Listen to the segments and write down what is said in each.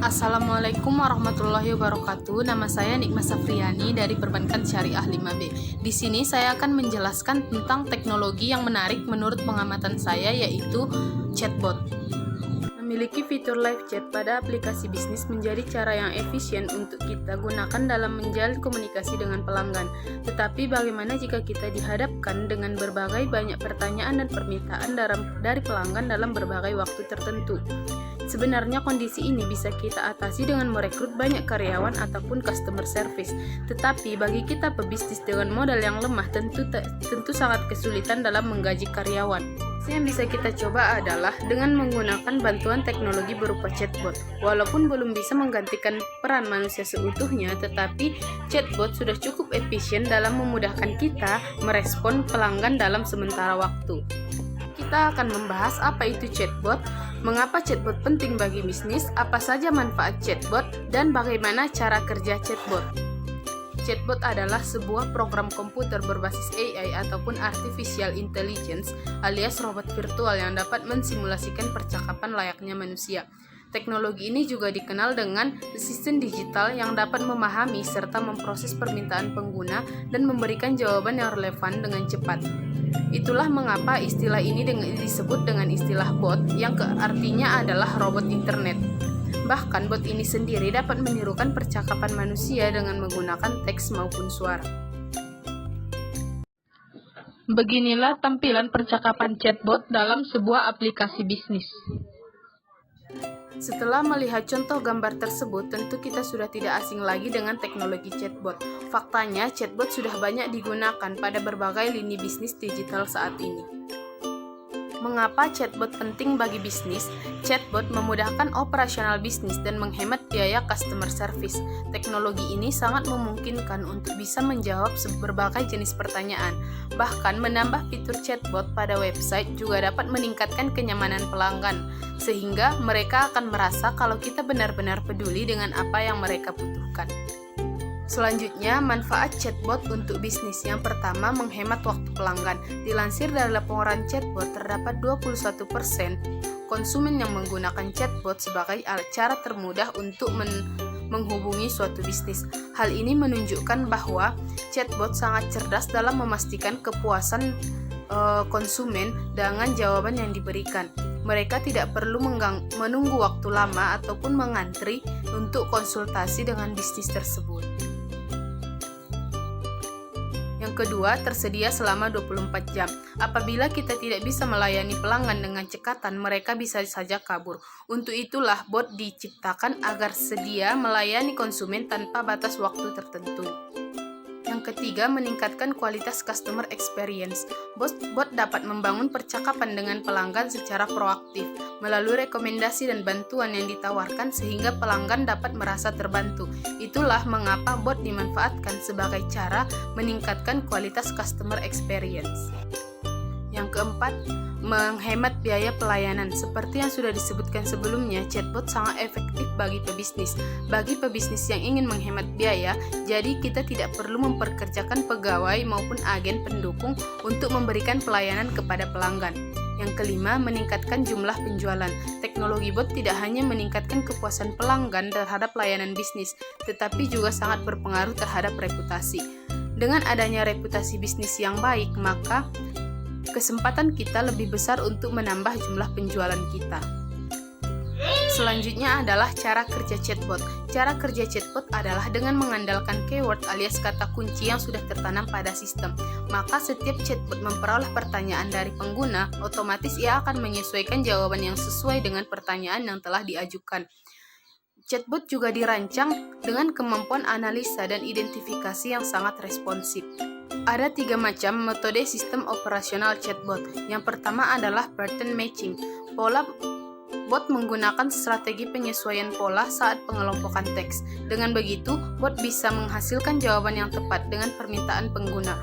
Assalamualaikum warahmatullahi wabarakatuh. Nama saya Nikma Safriani dari Perbankan Syariah 5B. Di sini saya akan menjelaskan tentang teknologi yang menarik menurut pengamatan saya, yaitu chatbot. Memiliki fitur live chat pada aplikasi bisnis menjadi cara yang efisien untuk kita gunakan dalam menjalin komunikasi dengan pelanggan. Tetapi bagaimana jika kita dihadapkan dengan berbagai banyak pertanyaan dan permintaan dari pelanggan dalam berbagai waktu tertentu? Sebenarnya kondisi ini bisa kita atasi dengan merekrut banyak karyawan ataupun customer service. Tetapi bagi kita pebisnis dengan modal yang lemah tentu sangat kesulitan dalam menggaji karyawan. Yang bisa kita coba adalah dengan menggunakan bantuan teknologi berupa chatbot. Walaupun belum bisa menggantikan peran manusia seutuhnya, tetapi chatbot sudah cukup efisien dalam memudahkan kita merespon pelanggan dalam sementara waktu. Kita akan membahas apa itu chatbot, mengapa chatbot penting bagi bisnis, apa saja manfaat chatbot, dan bagaimana cara kerja chatbot. Chatbot adalah sebuah program komputer berbasis AI ataupun Artificial Intelligence alias robot virtual yang dapat mensimulasikan percakapan layaknya manusia. Teknologi ini juga dikenal dengan asisten digital yang dapat memahami serta memproses permintaan pengguna dan memberikan jawaban yang relevan dengan cepat. Itulah mengapa istilah ini disebut dengan istilah bot, yang artinya adalah robot internet. Bahkan bot ini sendiri dapat menirukan percakapan manusia dengan menggunakan teks maupun suara. Beginilah tampilan percakapan chatbot dalam sebuah aplikasi bisnis. Setelah melihat contoh gambar tersebut, tentu kita sudah tidak asing lagi dengan teknologi chatbot. Faktanya, chatbot sudah banyak digunakan pada berbagai lini bisnis digital saat ini. Mengapa chatbot penting bagi bisnis? Chatbot memudahkan operasional bisnis dan menghemat biaya customer service. Teknologi ini sangat memungkinkan untuk bisa menjawab berbagai jenis pertanyaan. Bahkan menambah fitur chatbot pada website juga dapat meningkatkan kenyamanan pelanggan, sehingga mereka akan merasa kalau kita benar-benar peduli dengan apa yang mereka butuhkan. Selanjutnya, manfaat chatbot untuk bisnis. Yang pertama, menghemat waktu pelanggan. Dilansir dari laporan chatbot, terdapat 21% konsumen yang menggunakan chatbot sebagai cara termudah untuk menghubungi suatu bisnis. Hal ini menunjukkan bahwa chatbot sangat cerdas dalam memastikan kepuasan konsumen dengan jawaban yang diberikan. Mereka tidak perlu menunggu waktu lama ataupun mengantri untuk konsultasi dengan bisnis tersebut. Yang kedua, tersedia selama 24 jam. Apabila kita tidak bisa melayani pelanggan dengan cekatan, mereka bisa saja kabur. Untuk itulah bot diciptakan agar sedia melayani konsumen tanpa batas waktu tertentu. Yang ketiga, meningkatkan kualitas customer experience. Bot dapat membangun percakapan dengan pelanggan secara proaktif melalui rekomendasi dan bantuan yang ditawarkan sehingga pelanggan dapat merasa terbantu. Itulah mengapa bot dimanfaatkan sebagai cara meningkatkan kualitas customer experience. Yang keempat, menghemat biaya pelayanan. Seperti yang sudah disebutkan sebelumnya, chatbot sangat efektif bagi pebisnis. Bagi pebisnis yang ingin menghemat biaya, jadi kita tidak perlu memperkerjakan pegawai maupun agen pendukung untuk memberikan pelayanan kepada pelanggan. Yang kelima, meningkatkan jumlah penjualan. Teknologi bot tidak hanya meningkatkan kepuasan pelanggan terhadap layanan bisnis, tetapi juga sangat berpengaruh terhadap reputasi. Dengan adanya reputasi bisnis yang baik, maka kesempatan kita lebih besar untuk menambah jumlah penjualan kita. Selanjutnya adalah cara kerja chatbot. Cara kerja chatbot adalah dengan mengandalkan keyword alias kata kunci yang sudah tertanam pada sistem. Maka setiap chatbot memperoleh pertanyaan dari pengguna, otomatis ia akan menyesuaikan jawaban yang sesuai dengan pertanyaan yang telah diajukan. Chatbot juga dirancang dengan kemampuan analisa dan identifikasi yang sangat responsif. Ada 3 macam metode sistem operasional chatbot. Yang pertama adalah pattern matching. Bot menggunakan strategi penyesuaian pola saat pengelompokan teks. Dengan begitu, bot bisa menghasilkan jawaban yang tepat dengan permintaan pengguna.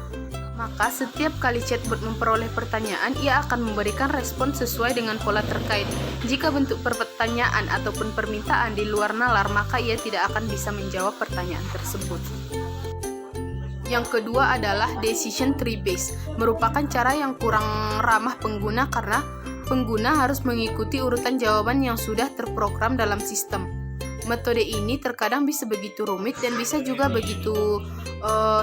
Maka setiap kali chatbot memperoleh pertanyaan, ia akan memberikan respon sesuai dengan pola terkait. Jika bentuk pertanyaan ataupun permintaan di luar nalar, maka ia tidak akan bisa menjawab pertanyaan tersebut. Yang kedua adalah decision tree based, merupakan cara yang kurang ramah pengguna karena pengguna harus mengikuti urutan jawaban yang sudah terprogram dalam sistem. Metode ini terkadang bisa begitu rumit dan bisa juga begitu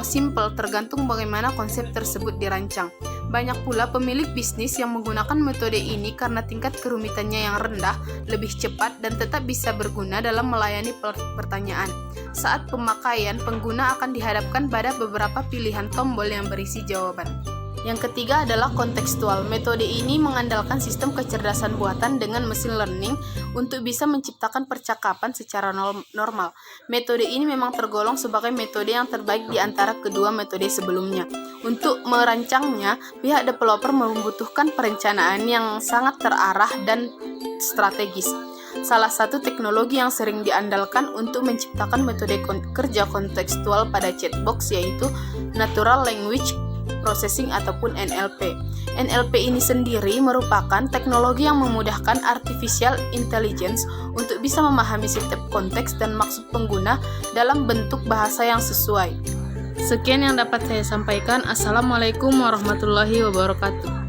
simple, tergantung bagaimana konsep tersebut dirancang. Banyak pula pemilik bisnis yang menggunakan metode ini karena tingkat kerumitannya yang rendah, lebih cepat, dan tetap bisa berguna dalam melayani pertanyaan. Saat pemakaian, pengguna akan dihadapkan pada beberapa pilihan tombol yang berisi jawaban. Yang ketiga adalah kontekstual. Metode ini mengandalkan sistem kecerdasan buatan dengan mesin learning untuk bisa menciptakan percakapan secara normal. Metode ini memang tergolong sebagai metode yang terbaik di antara kedua metode sebelumnya. Untuk merancangnya, pihak developer membutuhkan perencanaan yang sangat terarah dan strategis. Salah satu teknologi yang sering diandalkan untuk menciptakan metode kerja kontekstual pada chatbox yaitu Natural Language Processing ataupun NLP. NLP ini sendiri merupakan teknologi yang memudahkan artificial intelligence untuk bisa memahami setiap konteks dan maksud pengguna dalam bentuk bahasa yang sesuai. Sekian yang dapat saya sampaikan. Assalamualaikum warahmatullahi wabarakatuh.